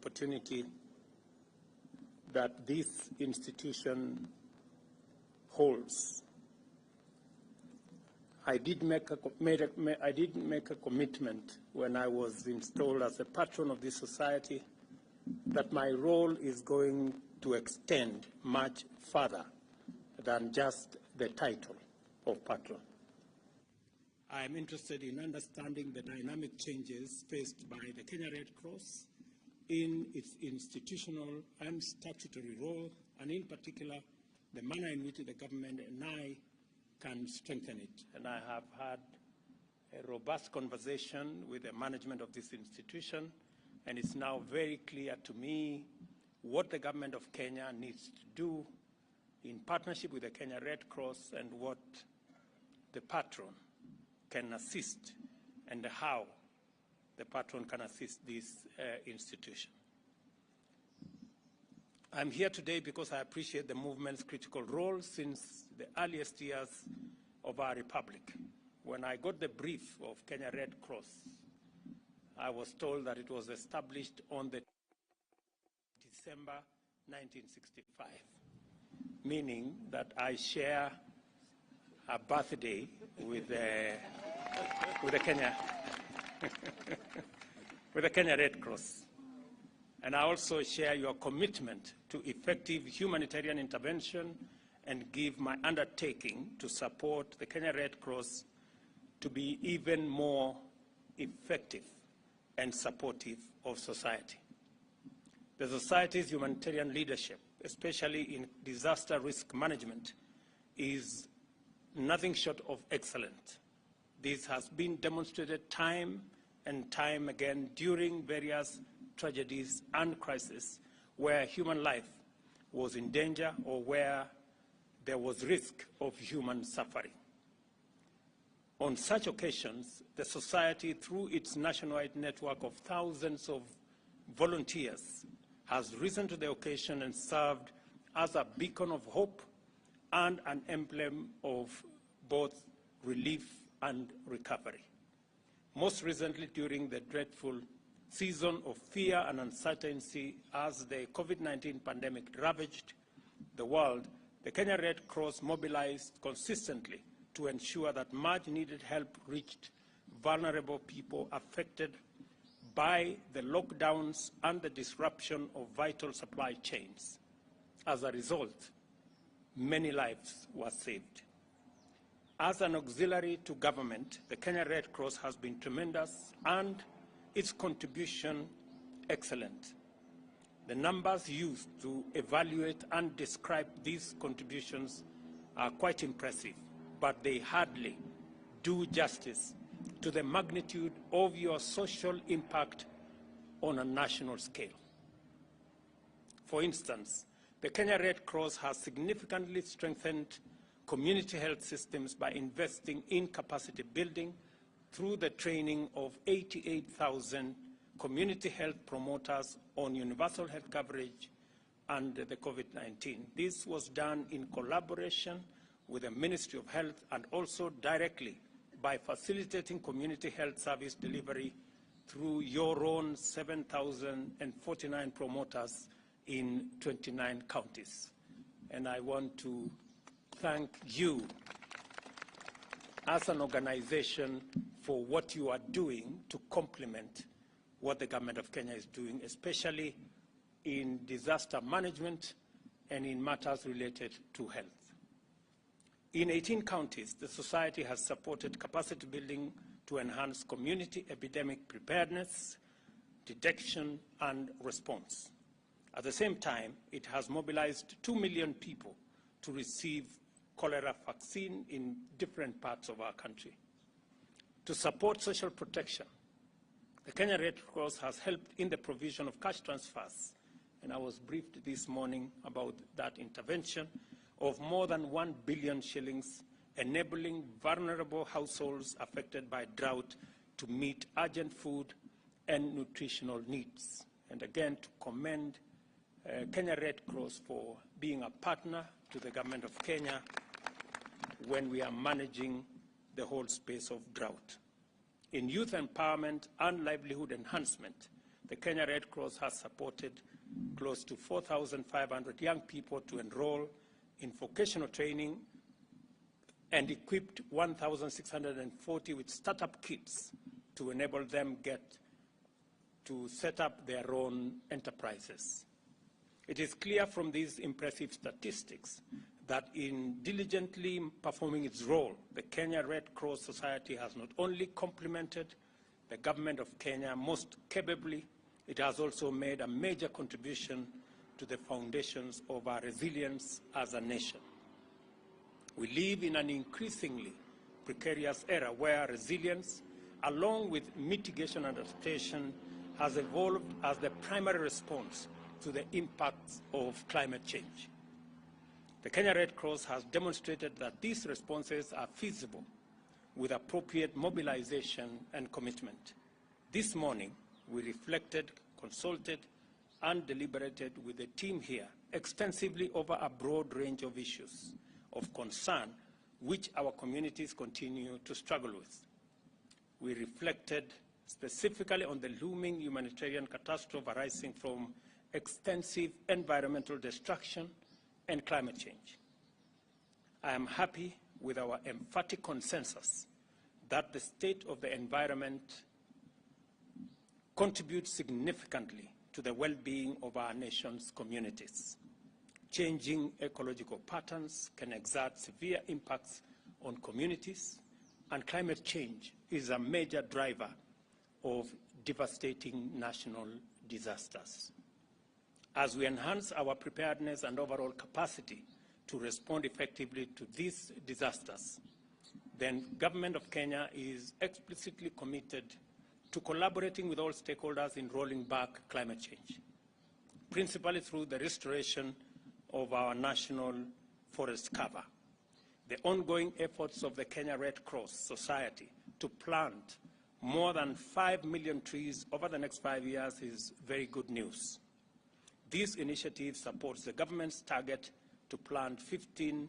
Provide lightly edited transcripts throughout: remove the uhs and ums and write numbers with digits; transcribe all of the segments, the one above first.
opportunity that this institution holds. I did make a commitment when I was installed as a patron of this society that my role is going to extend much further than just the title of patron. I am interested in understanding the dynamic changes faced by the Kenya Red Cross in its institutional and statutory role, and in particular, the manner in which the government and I can strengthen it. And I have had a robust conversation with the management of this institution, and it's now very clear to me what the government of Kenya needs to do in partnership with the Kenya Red Cross and what the patron can assist and how the patron can assist this institution. I'm here today because I appreciate the movement's critical role since the earliest years of our republic. When I got the brief of Kenya Red Cross, I was told that it was established on the December 1965, meaning that I share a birthday with the Kenya with the Kenya Red Cross. And I also share your commitment to effective humanitarian intervention and give my undertaking to support the Kenya Red Cross to be even more effective and supportive of society. The Society's humanitarian leadership, especially in disaster risk management, is nothing short of excellent. This has been demonstrated time and time again during various tragedies and crises where human life was in danger or where there was risk of human suffering. On such occasions, the Society, through its nationwide network of thousands of volunteers, has risen to the occasion and served as a beacon of hope and an emblem of both relief and recovery. Most recently, during the dreadful season of fear and uncertainty as the COVID-19 pandemic ravaged the world, the Kenya Red Cross mobilized consistently to ensure that much-needed help reached vulnerable people affected by the lockdowns and the disruption of vital supply chains. As a result, many lives were saved. As an auxiliary to government, the Kenya Red Cross has been tremendous and its contribution excellent. The numbers used to evaluate and describe these contributions are quite impressive, but they hardly do justice to the magnitude of your social impact on a national scale. For instance, the Kenya Red Cross has significantly strengthened community health systems by investing in capacity building through the training of 88,000 community health promoters on universal health coverage and the COVID-19. This was done in collaboration with the Ministry of Health and also directly by facilitating community health service delivery through your own 7,049 promoters in 29 counties. And I want to thank you as an organization for what you are doing to complement what the government of Kenya is doing, especially in disaster management and in matters related to health. In 18 counties, the Society has supported capacity building to enhance community epidemic preparedness, detection, and response. At the same time, it has mobilized 2 million people to receive cholera vaccine in different parts of our country. To support social protection, the Kenya Red Cross has helped in the provision of cash transfers, and I was briefed this morning about that intervention, of more than 1 billion shillings, enabling vulnerable households affected by drought to meet urgent food and nutritional needs. And again, to commend Kenya Red Cross for being a partner to the government of Kenya when we are managing the whole space of drought. In youth empowerment and livelihood enhancement, the Kenya Red Cross has supported close to 4,500 young people to enroll in vocational training and equipped 1,640 with startup kits to enable them to set up their own enterprises. It is clear from these impressive statistics that in diligently performing its role, the Kenya Red Cross Society has not only complemented the government of Kenya most capably, it has also made a major contribution to the foundations of our resilience as a nation. We live in an increasingly precarious era where resilience, along with mitigation and adaptation, has evolved as the primary response to the impacts of climate change. The Kenya Red Cross has demonstrated that these responses are feasible with appropriate mobilization and commitment. This morning, we reflected, consulted, and deliberated with the team here extensively over a broad range of issues of concern which our communities continue to struggle with. We reflected specifically on the looming humanitarian catastrophe arising from extensive environmental destruction and climate change. I am happy with our emphatic consensus that the state of the environment contributes significantly to the well-being of our nation's communities. Changing ecological patterns can exert severe impacts on communities, and climate change is a major driver of devastating national disasters. As we enhance our preparedness and overall capacity to respond effectively to these disasters, the Government of Kenya is explicitly committed to collaborating with all stakeholders in rolling back climate change, principally through the restoration of our national forest cover. The ongoing efforts of the Kenya Red Cross Society to plant more than 5 million trees over the next 5 years is very good news. This initiative supports the government's target to plant 15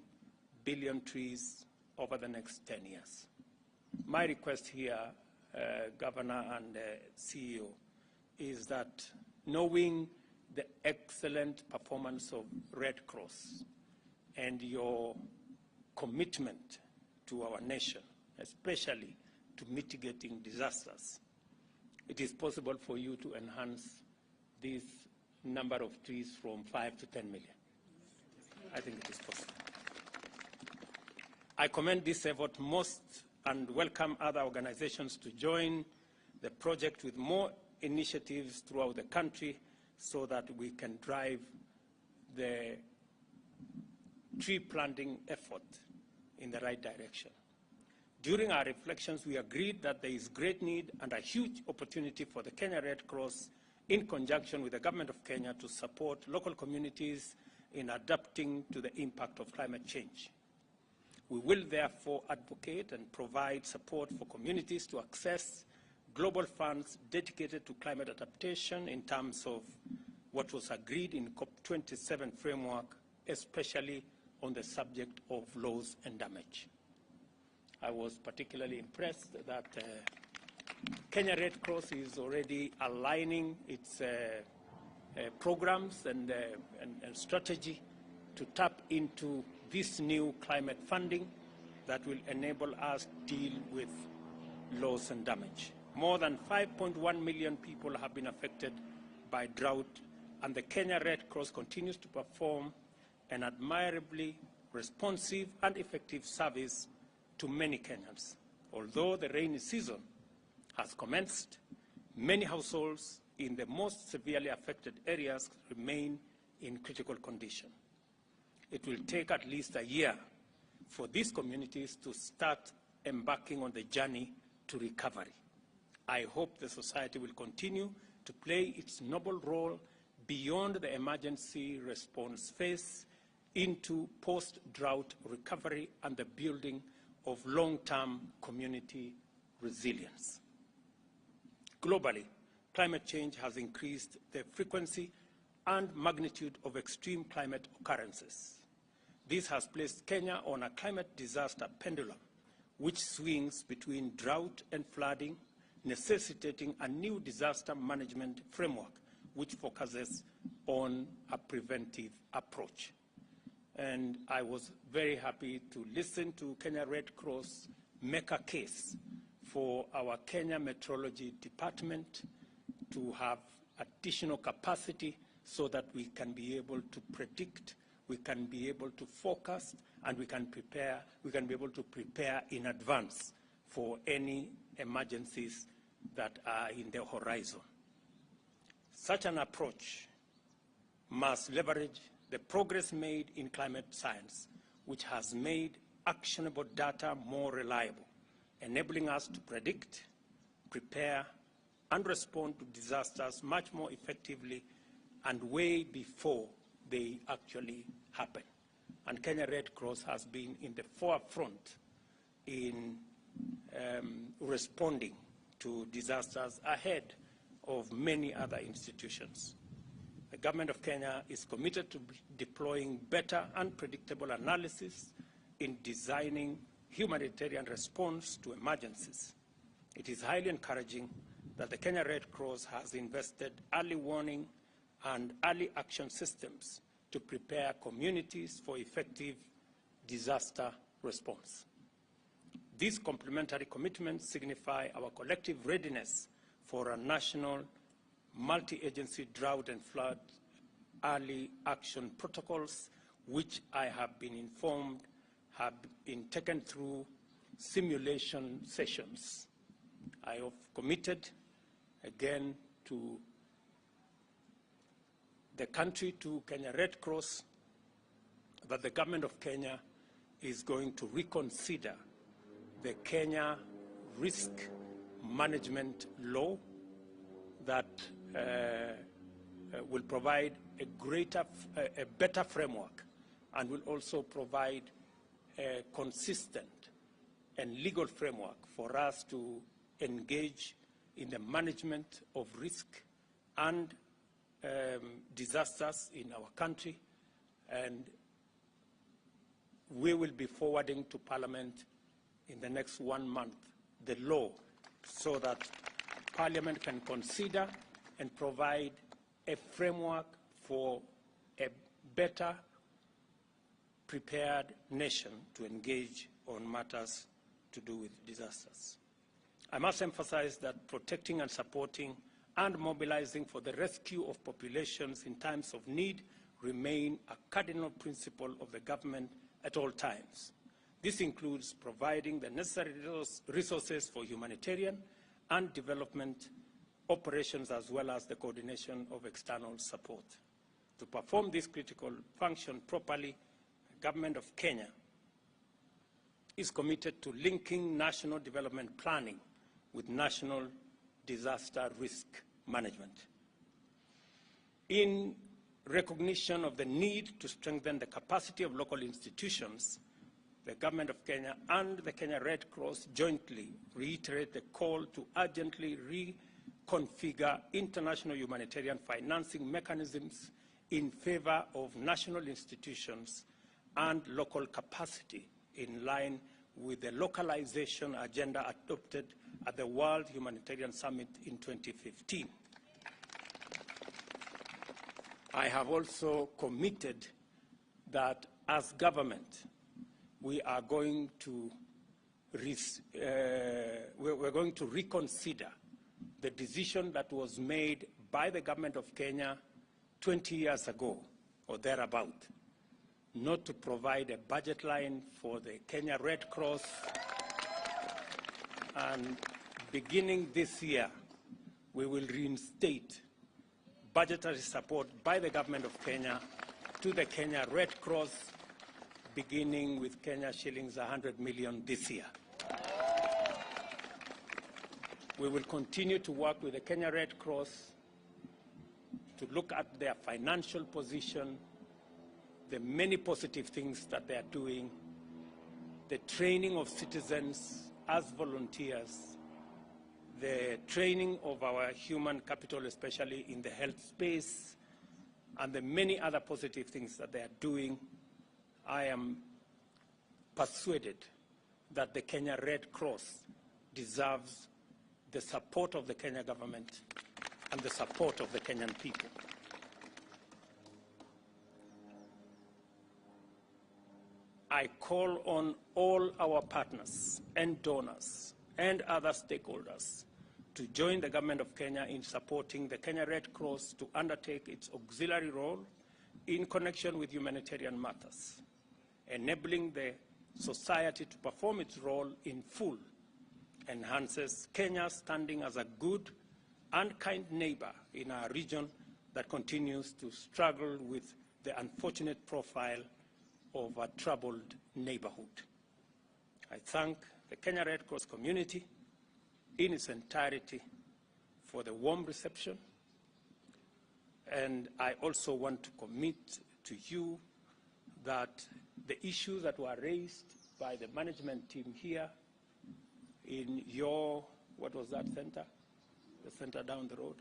billion trees over the next 10 years. My request here, Governor and CEO, is that knowing the excellent performance of Red Cross and your commitment to our nation, especially to mitigating disasters, it is possible for you to enhance this number of trees from 5 to 10 million. I think it is possible. I commend this effort most and welcome other organizations to join the project with more initiatives throughout the country so that we can drive the tree planting effort in the right direction. During our reflections, we agreed that there is great need and a huge opportunity for the Kenya Red Cross, in conjunction with the Government of Kenya, to support local communities in adapting to the impact of climate change. We will therefore advocate and provide support for communities to access global funds dedicated to climate adaptation in terms of what was agreed in COP27 framework, especially on the subject of loss and damage. I was particularly impressed that Kenya Red Cross is already aligning its programs and strategy to tap into this new climate funding that will enable us to deal with loss and damage. More than 5.1 million people have been affected by drought, and the Kenya Red Cross continues to perform an admirably responsive and effective service to many Kenyans. Although the rainy season has commenced, many households in the most severely affected areas remain in critical condition. It will take at least a year for these communities to start embarking on the journey to recovery. I hope the society will continue to play its noble role beyond the emergency response phase into post-drought recovery and the building of long-term community resilience. Globally, climate change has increased the frequency and magnitude of extreme climate occurrences. This has placed Kenya on a climate disaster pendulum, which swings between drought and flooding, necessitating a new disaster management framework which focuses on a preventive approach. And I was very happy to listen to Kenya Red Cross make a case for our Kenya Meteorology Department to have additional capacity so that we can be able to predict, we can be able to forecast, and we can be able to prepare in advance for any emergencies that are in the horizon. Such an approach must leverage the progress made in climate science, which has made actionable data more reliable, enabling us to predict, prepare, and respond to disasters much more effectively and way before they actually happen. And Kenya Red Cross has been in the forefront in responding to disasters ahead of many other institutions. The government of Kenya is committed to deploying better and predictable analysis in designing humanitarian response to emergencies. It is highly encouraging that the Kenya Red Cross has invested early warning and early action systems to prepare communities for effective disaster response. These complementary commitments signify our collective readiness for a national multi-agency drought and flood early action protocols, which I have been informed have been taken through simulation sessions. I have committed again to the country, to Kenya Red Cross, that the government of Kenya is going to reconsider the Kenya risk management law that will provide a better framework and will also provide a consistent and legal framework for us to engage in the management of risk and disasters in our country. And we will be forwarding to Parliament in the next 1 month the law so that Parliament can consider and provide a framework for a better prepared nation to engage on matters to do with disasters. I must emphasize that protecting and supporting and mobilizing for the rescue of populations in times of need remain a cardinal principle of the government at all times. This includes providing the necessary resources for humanitarian and development operations, as well as the coordination of external support. To perform this critical function properly, the government of Kenya is committed to linking national development planning with national disaster risk management. In recognition of the need to strengthen the capacity of local institutions, the government of Kenya and the Kenya Red Cross jointly reiterate the call to urgently reconfigure international humanitarian financing mechanisms in favor of national institutions and local capacity, in line with the localization agenda adopted at the World Humanitarian Summit in 2015. I have also committed that as government, we are going to reconsider the decision that was made by the government of Kenya 20 years ago or thereabout, not to provide a budget line for the Kenya Red Cross. And beginning this year, we will reinstate budgetary support by the government of Kenya to the Kenya Red Cross, beginning with Kenya shillings 100 million this year. We will continue to work with the Kenya Red Cross to look at their financial position, the many positive things that they are doing, the training of citizens as volunteers, the training of our human capital, especially in the health space, and the many other positive things that they are doing. I am persuaded that the Kenya Red Cross deserves the support of the Kenya government and the support of the Kenyan people. I call on all our partners and donors and other stakeholders to join the government of Kenya in supporting the Kenya Red Cross to undertake its auxiliary role in connection with humanitarian matters, enabling the society to perform its role in full, enhances Kenya's standing as a good and kind neighbor in our region that continues to struggle with the unfortunate profile of a troubled neighborhood. I thank the Kenya Red Cross community in its entirety for the warm reception, and I also want to commit to you that the issues that were raised by the management team here in your, what was that center? The center down the road?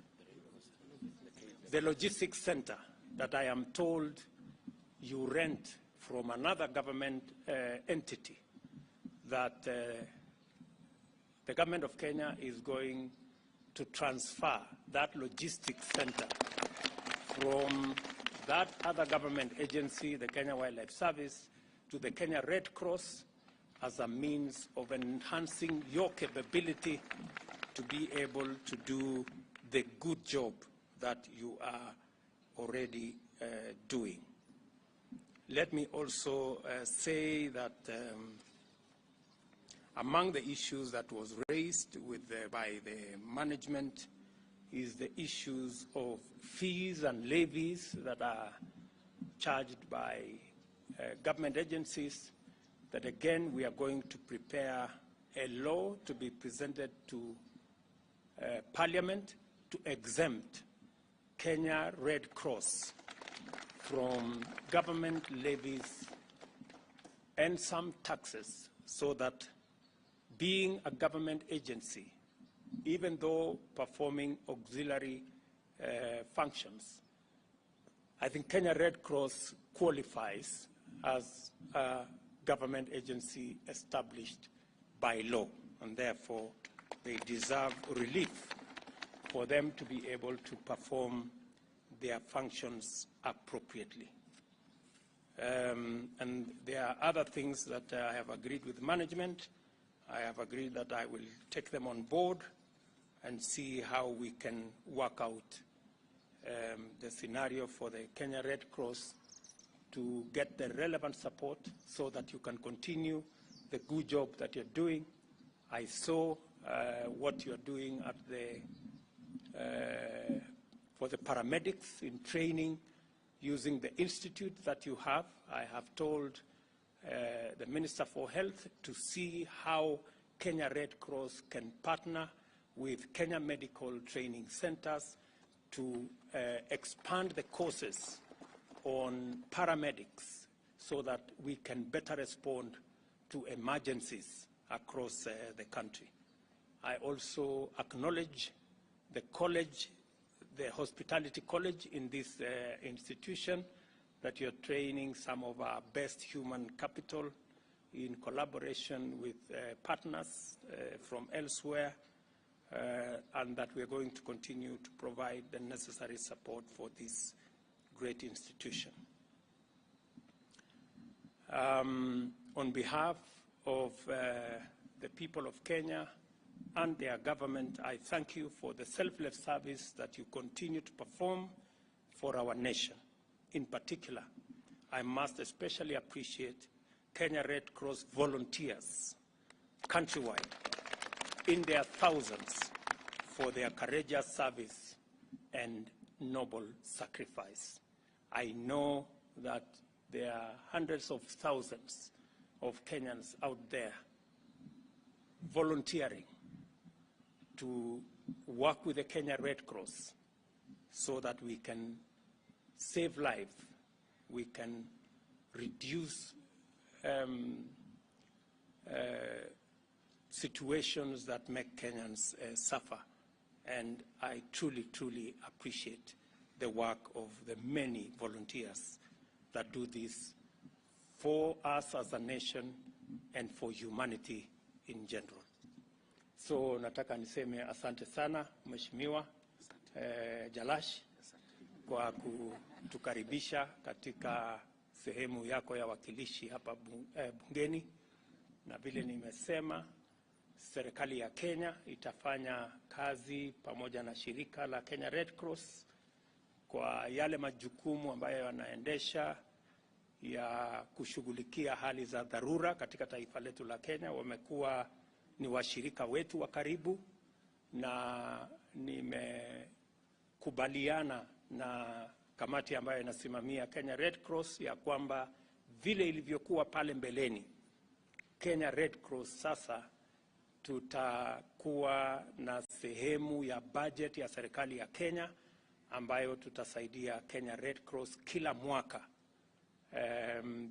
The logistics center that I am told you rent from another government entity, that the government of Kenya is going to transfer that logistics center from that other government agency, the Kenya Wildlife Service, to the Kenya Red Cross as a means of enhancing your capability to be able to do the good job that you are already doing. Let me also say that among the issues that was raised by the management is the issues of fees and levies that are charged by government agencies, that again we are going to prepare a law to be presented to Parliament to exempt Kenya Red Cross from government levies and some taxes, so that being a government agency, even though performing auxiliary functions, I think Kenya Red Cross qualifies as a government agency established by law, and therefore they deserve relief for them to be able to perform their functions appropriately. And there are other things that I have agreed with management. I have agreed that I will take them on board and see how we can work out the scenario for the Kenya Red Cross to get the relevant support so that you can continue the good job that you're doing. I saw what you're doing at for the paramedics in training using the institute that you have. I have told the Minister for Health to see how Kenya Red Cross can partner with Kenya Medical Training Centers to expand the courses on paramedics so that we can better respond to emergencies across the country. I also acknowledge the college, the hospitality college in this institution, that you're training some of our best human capital in collaboration with partners from elsewhere, and that we're going to continue to provide the necessary support for this great institution. On behalf of the people of Kenya and their government, I thank you for the selfless service that you continue to perform for our nation. In particular, I must especially appreciate Kenya Red Cross volunteers countrywide in their thousands for their courageous service and noble sacrifice. I know that there are hundreds of thousands of Kenyans out there volunteering to work with the Kenya Red Cross so that we can save lives, we can reduce situations that make Kenyans suffer. And I truly, truly appreciate the work of the many volunteers that do this for us as a nation and for humanity in general. So nataka niseme asante sana Mheshimiwa Jalash kwa kutukaribisha katika sehemu yako ya wakilishi hapa bungeni, na vile nimesema serikali ya Kenya itafanya kazi pamoja na shirika la Kenya Red Cross kwa yale majukumu ambayo yanaendesha ya kushughulikia hali za dharura katika taifa letu la Kenya. Wamekuwa ni washirika wetu wa karibu, na nimekubaliana na kamati ambayo inasimamia Kenya Red Cross ya kwamba vile ilivyokuwa pale mbeleni, Kenya Red Cross sasa tutakuwa na sehemu ya budget ya serikali ya Kenya ambayo tutasaidia Kenya Red Cross kila mwaka,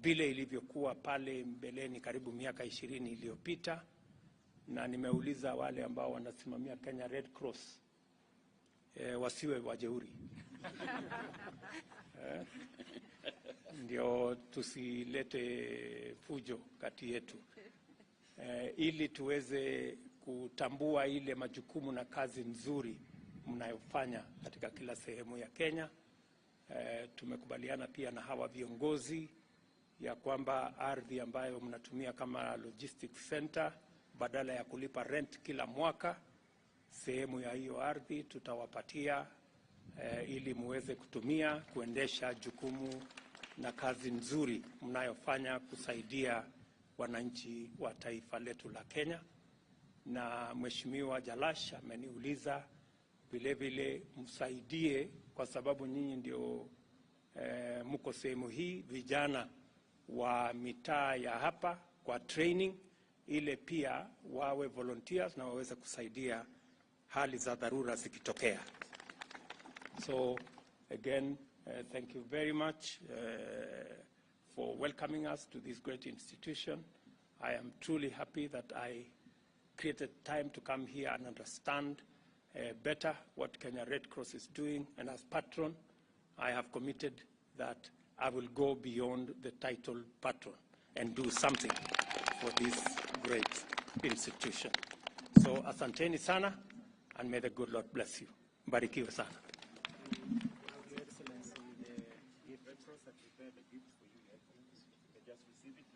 vile ilivyokuwa pale mbeleni karibu miaka 20 iliyopita. Na nimeuliza wale ambao wanasimamia Kenya Red Cross wasiwe wajeuri ndio tusilete fujo kati yetu, ili tuweze kutambua ile majukumu na kazi nzuri mnayofanya katika kila sehemu ya Kenya. Tumekubaliana pia na hawa viongozi ya kwamba ardhi ambayo mnatumia kama logistics center, badala ya kulipa rent kila mwaka, sehemu ya hiyo ardhi tutawapatia ili muweze kutumia kuendesha jukumu na kazi nzuri mnayofanya kusaidia wananchi wa taifa letu la Kenya. Na Mheshimiwa Jalash ameniuliza vile vile msaidie, kwa sababu nyinyi ndio mko sehemu hii, vijana wa mitaa ya hapa kwa training, ile pia wawe volunteers na waweze kusaidia hali za dharura zikitokea. So again, thank you very much for welcoming us to this great institution. I am truly happy that I created time to come here and understand better what Kenya Red Cross is doing. And as patron, I have committed that I will go beyond the title patron and do something for this great institution. So asanteni sana, and may the good Lord bless you. Mbarikiwe sana. Your Excellency, the Red Cross has prepared a gift for you. You can just receive it.